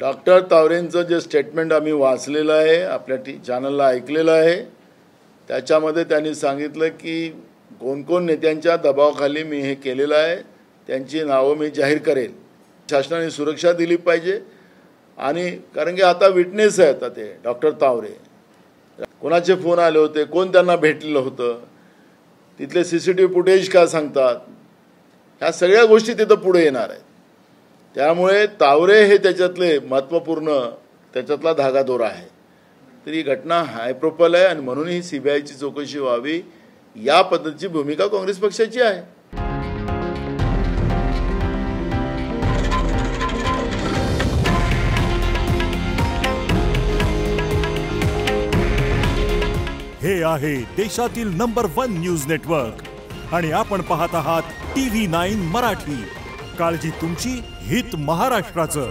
Doctor तावरेंचं जे statement आम्ही वाचलेलं आहे, आपल्या चॅनलला ऐकलेलं आहे, त्याच्यामध्ये त्यांनी सांगितलं की कोण नेत्यांच्या दबावाखाली मी हे केलेलं आहे, त्यांची नावं मी जाहीर करेल. शासनाने सुरक्षा दिली पाहिजे. आणि कारण की आता विटनेस आहे, आता ते डॉक्टर तावरे कोणाचे फोन आले होते, कोण त्यांना भेटलेलं होतं, तिथले CCTV फुटेज काय सांगतात, ह्या सगळ्या गोष्टी तिथं पुढे येणार आहेत. त्यामुळे तावरे हे त्याच्यातले महत्त्वपूर्ण त्याच्यातला धागादोरा आहे. तर ही घटना हाय प्रोफाईल आहे आणि म्हणून ही CBIची चौकशी व्हावी या पद्धतीची भूमिका काँग्रेस पक्षाची आहे. हे आहे देशातील नंबर 1 न्यूज नेटवर्क आणि आपण पाहत आहात TV9 मराठी. काळजी तुमची, हित महाराष्ट्राचं.